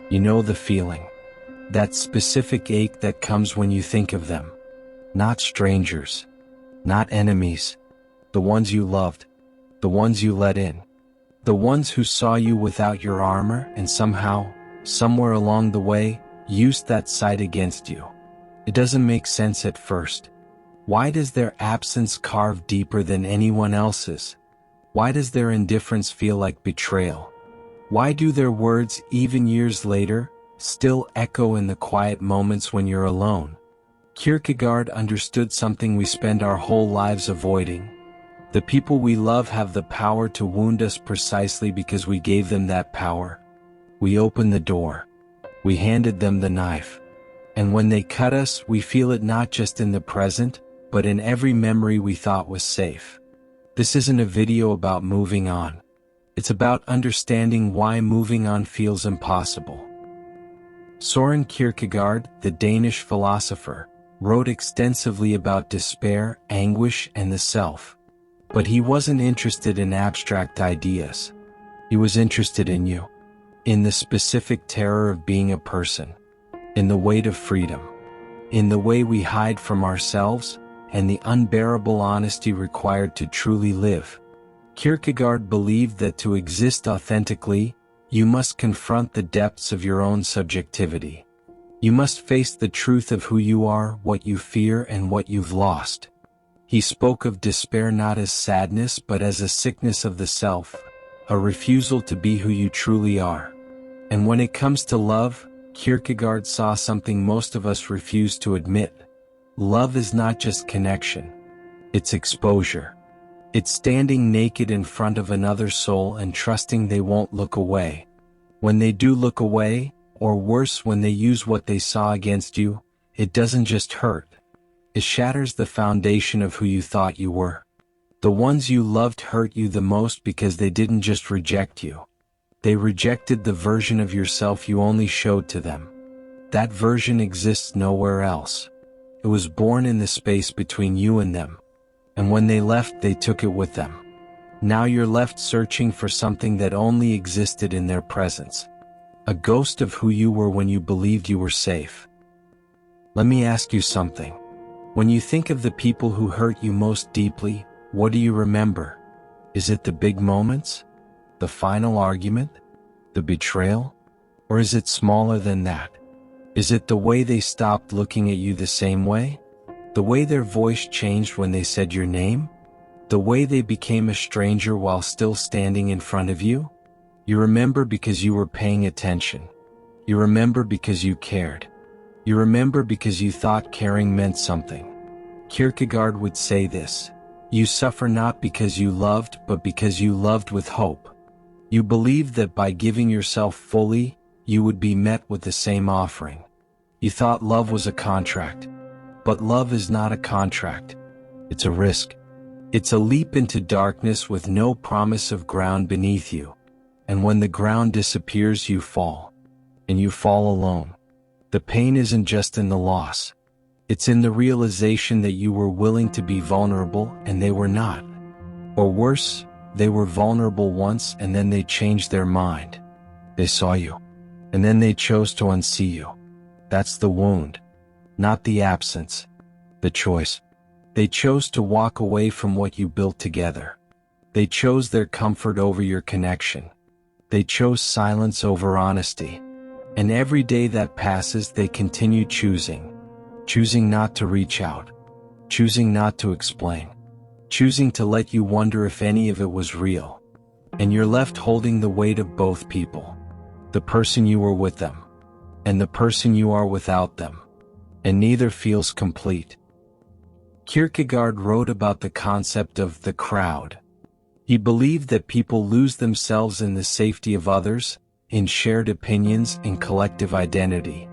You know the feeling. That specific ache that comes when you think of them. Not strangers. Not enemies. The ones you loved. The ones you let in. The ones who saw you without your armor and somehow, somewhere along the way, used that sight against you. It doesn't make sense at first. Why does their absence carve deeper than anyone else's? Why does their indifference feel like betrayal? Why do their words, even years later, still echo in the quiet moments when you're alone? Kierkegaard understood something we spend our whole lives avoiding. The people we love have the power to wound us precisely because we gave them that power. We opened the door. We handed them the knife. And when they cut us, we feel it not just in the present, but in every memory we thought was safe. This isn't a video about moving on. It's about understanding why moving on feels impossible. Søren Kierkegaard, the Danish philosopher, wrote extensively about despair, anguish, and the self. But he wasn't interested in abstract ideas. He was interested in you. In the specific terror of being a person. In the weight of freedom. In the way we hide from ourselves, and the unbearable honesty required to truly live. Kierkegaard believed that to exist authentically, you must confront the depths of your own subjectivity. You must face the truth of who you are, what you fear, and what you've lost. He spoke of despair not as sadness but as a sickness of the self, a refusal to be who you truly are. And when it comes to love, Kierkegaard saw something most of us refuse to admit. Love is not just connection. It's exposure. It's standing naked in front of another soul and trusting they won't look away. When they do look away, or worse when they use what they saw against you, it doesn't just hurt. It shatters the foundation of who you thought you were. The ones you loved hurt you the most because they didn't just reject you. They rejected the version of yourself you only showed to them. That version exists nowhere else. It was born in the space between you and them. And when they left, they took it with them. Now you're left searching for something that only existed in their presence. A ghost of who you were when you believed you were safe. Let me ask you something. When you think of the people who hurt you most deeply, what do you remember? Is it the big moments? The final argument? The betrayal? Or is it smaller than that? Is it the way they stopped looking at you the same way? The way their voice changed when they said your name? The way they became a stranger while still standing in front of you? You remember because you were paying attention. You remember because you cared. You remember because you thought caring meant something. Kierkegaard would say this: you suffer not because you loved, but because you loved with hope. You believed that by giving yourself fully, you would be met with the same offering. You thought love was a contract. But love is not a contract. It's a risk. It's a leap into darkness with no promise of ground beneath you. And when the ground disappears, you fall. And you fall alone. The pain isn't just in the loss. It's in the realization that you were willing to be vulnerable and they were not. Or worse, they were vulnerable once and then they changed their mind. They saw you. And then they chose to unsee you. That's the wound. Not the absence. The choice. They chose to walk away from what you built together. They chose their comfort over your connection. They chose silence over honesty. And every day that passes, they continue choosing. Choosing not to reach out. Choosing not to explain. Choosing to let you wonder if any of it was real. And you're left holding the weight of both people. The person you were with them. And the person you are without them. And neither feels complete. Kierkegaard wrote about the concept of the crowd. He believed that people lose themselves in the safety of others, in shared opinions, in collective identity.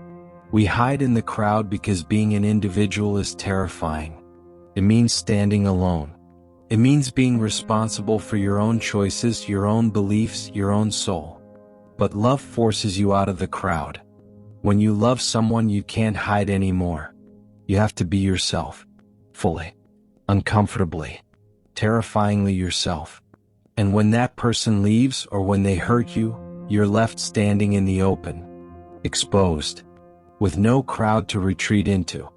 We hide in the crowd because being an individual is terrifying. It means standing alone. It means being responsible for your own choices, your own beliefs, your own soul. But love forces you out of the crowd. When you love someone, you can't hide anymore. You have to be yourself. Fully. Uncomfortably. Terrifyingly yourself. And when that person leaves or when they hurt you, you're left standing in the open. exposed, with no crowd to retreat into.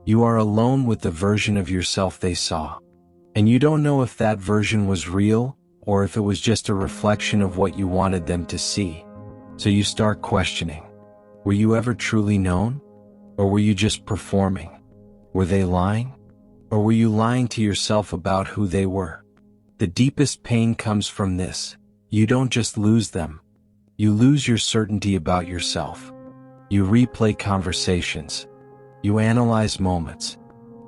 You are alone with the version of yourself they saw. And you don't know if that version was real or if it was just a reflection of what you wanted them to see. So you start questioning. Were you ever truly known? Or were you just performing? Were they lying? Or were you lying to yourself about who they were? The deepest pain comes from this. You don't just lose them. You lose your certainty about yourself. You replay conversations. You analyze moments.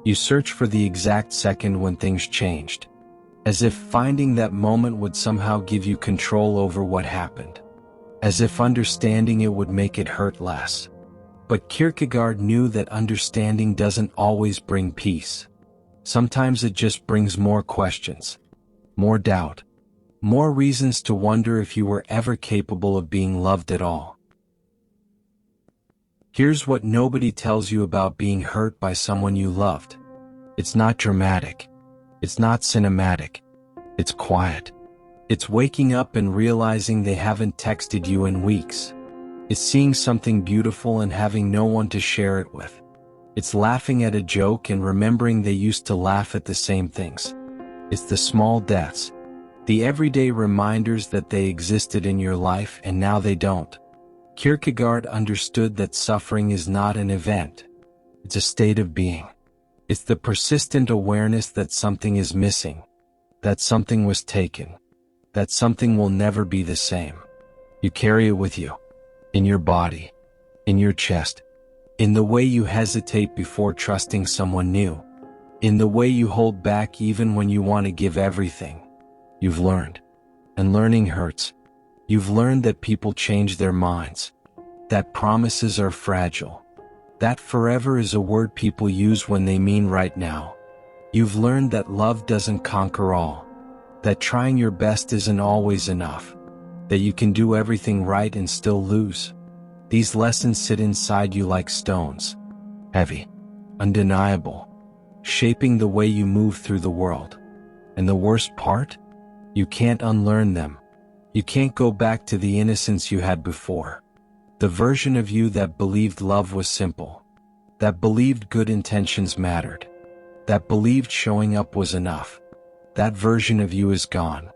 You search for the exact second when things changed, as if finding that moment would somehow give you control over what happened, as if understanding it would make it hurt less. But Kierkegaard knew that understanding doesn't always bring peace. Sometimes it just brings more questions, more doubt, more reasons to wonder if you were ever capable of being loved at all. Here's what nobody tells you about being hurt by someone you loved. It's not dramatic. It's not cinematic. It's quiet. It's waking up and realizing they haven't texted you in weeks. It's seeing something beautiful and having no one to share it with. It's laughing at a joke and remembering they used to laugh at the same things. It's the small deaths, the everyday reminders that they existed in your life and now they don't. Kierkegaard understood that suffering is not an event. It's a state of being. It's the persistent awareness that something is missing, that something was taken, that something will never be the same. You carry it with you, in your body, in your chest, in the way you hesitate before trusting someone new, in the way you hold back even when you want to give everything. You've learned, and learning hurts. You've learned that people change their minds, that promises are fragile, that forever is a word people use when they mean right now. You've learned that love doesn't conquer all, that trying your best isn't always enough, that you can do everything right and still lose. These lessons sit inside you like stones, heavy, undeniable, shaping the way you move through the world. And the worst part? You can't unlearn them. You can't go back to the innocence you had before. The version of you that believed love was simple, that believed good intentions mattered, that believed showing up was enough. That version of you is gone.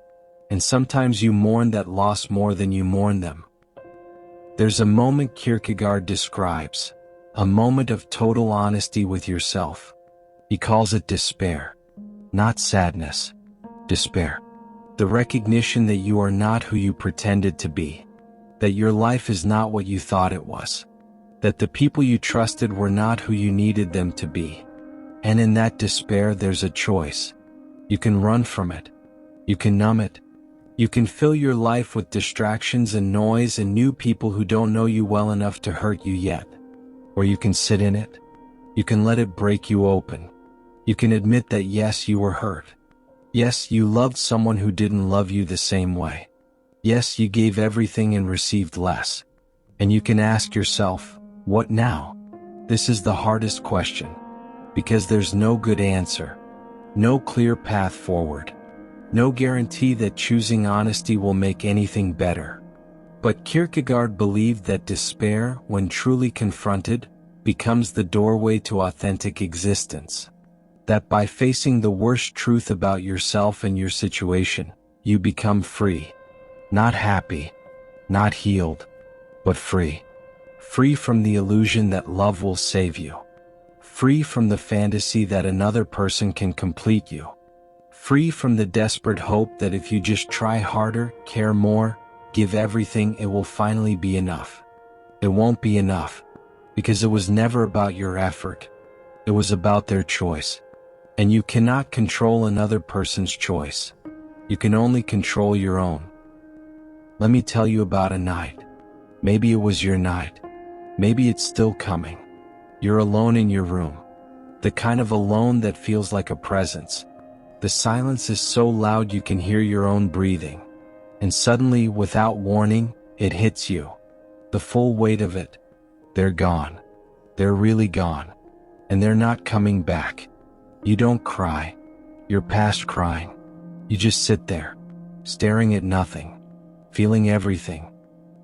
And sometimes you mourn that loss more than you mourn them. There's a moment Kierkegaard describes, a moment of total honesty with yourself. He calls it despair, not sadness, despair. The recognition that you are not who you pretended to be, that your life is not what you thought it was, that the people you trusted were not who you needed them to be. And in that despair there's a choice. You can run from it. You can numb it. You can fill your life with distractions and noise and new people who don't know you well enough to hurt you yet. Or you can sit in it. You can let it break you open. You can admit that yes, you were hurt. Yes, you loved someone who didn't love you the same way. Yes, you gave everything and received less. And you can ask yourself, what now? This is the hardest question, because there's no good answer, no clear path forward, no guarantee that choosing honesty will make anything better. But Kierkegaard believed that despair, when truly confronted, becomes the doorway to authentic existence. That by facing the worst truth about yourself and your situation, you become free. Not happy, not healed, but free. Free from the illusion that love will save you. Free from the fantasy that another person can complete you. Free from the desperate hope that if you just try harder, care more, give everything, it will finally be enough. It won't be enough, because it was never about your effort. It was about their choice. And you cannot control another person's choice. You can only control your own. Let me tell you about a night. Maybe it was your night. Maybe it's still coming. You're alone in your room. The kind of alone that feels like a presence. The silence is so loud you can hear your own breathing. And suddenly, without warning, it hits you. The full weight of it. They're gone. They're really gone. And they're not coming back. You don't cry. You're past crying. You just sit there, staring at nothing, feeling everything.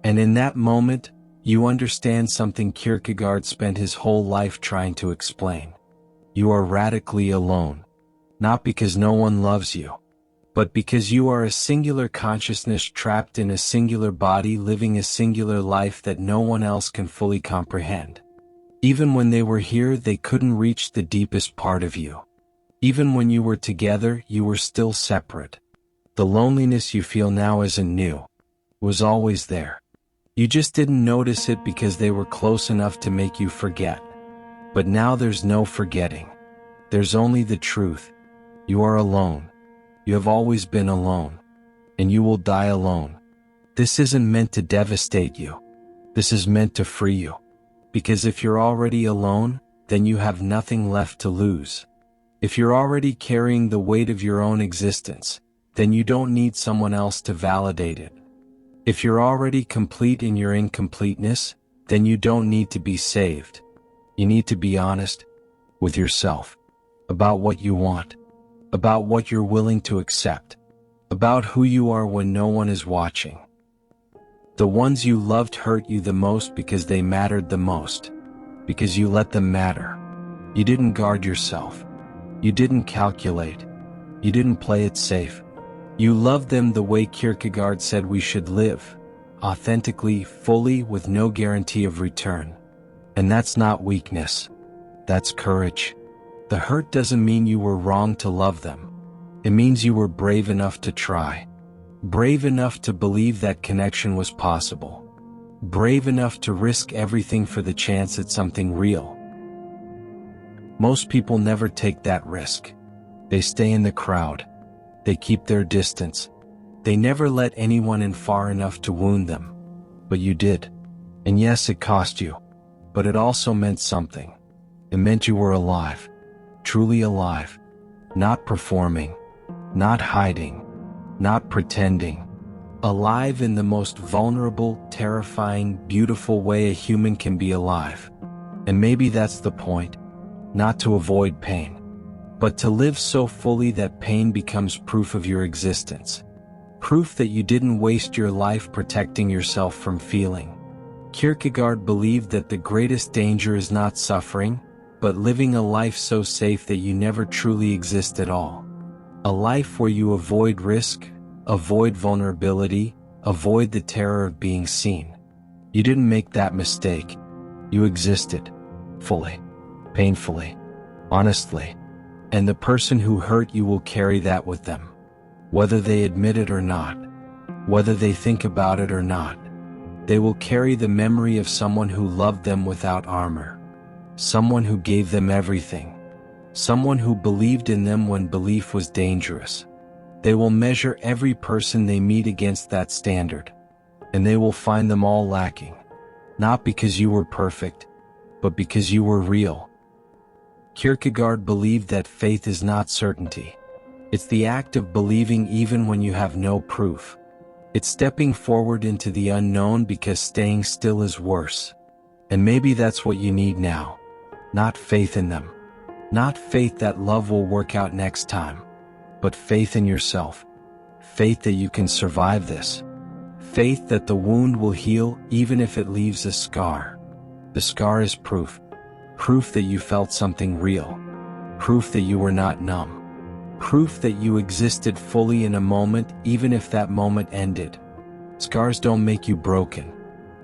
And in that moment, You understand something Kierkegaard spent his whole life trying to explain. You are radically alone. Not because no one loves you, but because you are a singular consciousness trapped in a singular body living a singular life that no one else can fully comprehend. Even when they were here, they couldn't reach the deepest part of you. Even when you were together, you were still separate. The loneliness you feel now isn't new. It was always there. You just didn't notice it because they were close enough to make you forget. But now there's no forgetting. There's only the truth. You are alone. You have always been alone. And you will die alone. This isn't meant to devastate you. This is meant to free you. Because if you're already alone, then you have nothing left to lose. If you're already carrying the weight of your own existence, then you don't need someone else to validate it. If you're already complete in your incompleteness, then you don't need to be saved. You need to be honest with yourself about what you want, about what you're willing to accept, about who you are when no one is watching. The ones you loved hurt you the most because they mattered the most, because you let them matter. You didn't guard yourself. You didn't calculate. You didn't play it safe. You loved them the way Kierkegaard said we should live, authentically, fully, with no guarantee of return. And that's not weakness. That's courage. The hurt doesn't mean you were wrong to love them. It means you were brave enough to try. Brave enough to believe that connection was possible. Brave enough to risk everything for the chance at something real. Most people never take that risk. They stay in the crowd. They keep their distance. They never let anyone in far enough to wound them. But you did. And yes, it cost you. But it also meant something. It meant you were alive. Truly alive. Not performing. Not hiding. Not pretending. Alive in the most vulnerable, terrifying, beautiful way a human can be alive. And maybe that's the point. Not to avoid pain, but to live so fully that pain becomes proof of your existence. Proof that you didn't waste your life protecting yourself from feeling. Kierkegaard believed that the greatest danger is not suffering, but living a life so safe that you never truly exist at all. A life where you avoid risk, avoid vulnerability, avoid the terror of being seen. You didn't make that mistake. You existed. Fully. Painfully. Honestly. And the person who hurt you will carry that with them. Whether they admit it or not. Whether they think about it or not. They will carry the memory of someone who loved them without armor. Someone who gave them everything. Someone who believed in them when belief was dangerous. They will measure every person they meet against that standard. And they will find them all lacking. Not because you were perfect, but because you were real. Kierkegaard believed that faith is not certainty. It's the act of believing even when you have no proof. It's stepping forward into the unknown because staying still is worse. And maybe that's what you need now. Not faith in them. Not faith that love will work out next time. But faith in yourself. Faith that you can survive this. Faith that the wound will heal even if it leaves a scar. The scar is proof. Proof that you felt something real. Proof that you were not numb. Proof that you existed fully in a moment even if that moment ended. Scars don't make you broken.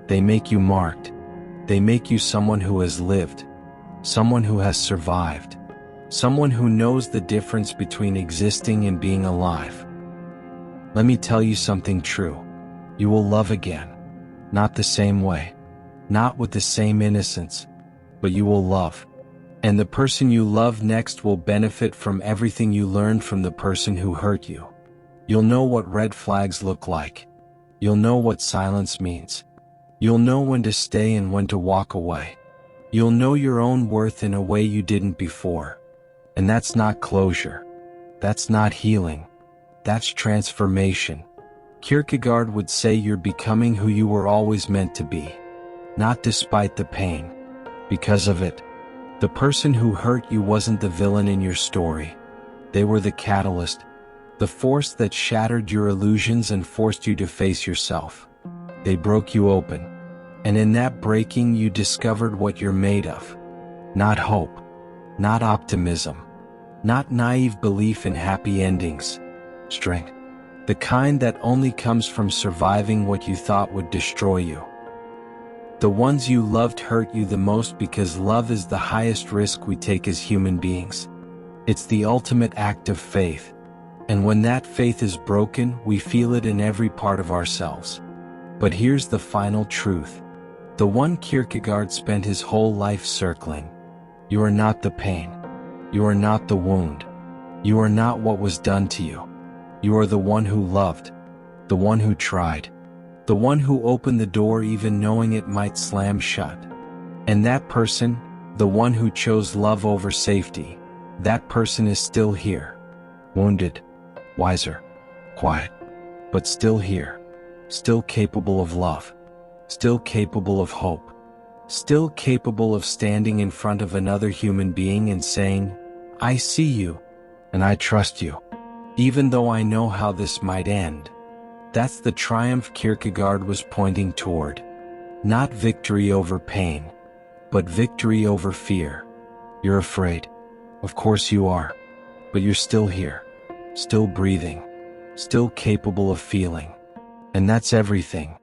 They make you marked. They make you someone who has lived. Someone who has survived. Someone who knows the difference between existing and being alive. Let me tell you something true. You will love again. Not the same way. Not with the same innocence. But you will love. And the person you love next will benefit from everything you learned from the person who hurt you. You'll know what red flags look like. You'll know what silence means. You'll know when to stay and when to walk away. You'll know your own worth in a way you didn't before. And that's not closure. That's not healing. That's transformation. Kierkegaard would say you're becoming who you were always meant to be. Not despite the pain. Because of it. The person who hurt you wasn't the villain in your story. They were the catalyst. The force that shattered your illusions and forced you to face yourself. They broke you open. And in that breaking you discovered what you're made of. Not hope. Not optimism. Not naive belief in happy endings. Strength. The kind that only comes from surviving what you thought would destroy you. The ones you loved hurt you the most because love is the highest risk we take as human beings. It's the ultimate act of faith. And when that faith is broken, we feel it in every part of ourselves. But here's the final truth. The one Kierkegaard spent his whole life circling. You are not the pain. You are not the wound. You are not what was done to you. You are the one who loved. The one who tried. The one who opened the door even knowing it might slam shut. And that person, the one who chose love over safety, that person is still here. Wounded, wiser, quiet, but still here. Still capable of love. Still capable of hope. Still capable of standing in front of another human being and saying, I see you, and I trust you, even though I know how this might end. That's the triumph Kierkegaard was pointing toward. Not victory over pain, but victory over fear. You're afraid. Of course you are. But you're still here. Still breathing. Still capable of feeling. And that's everything.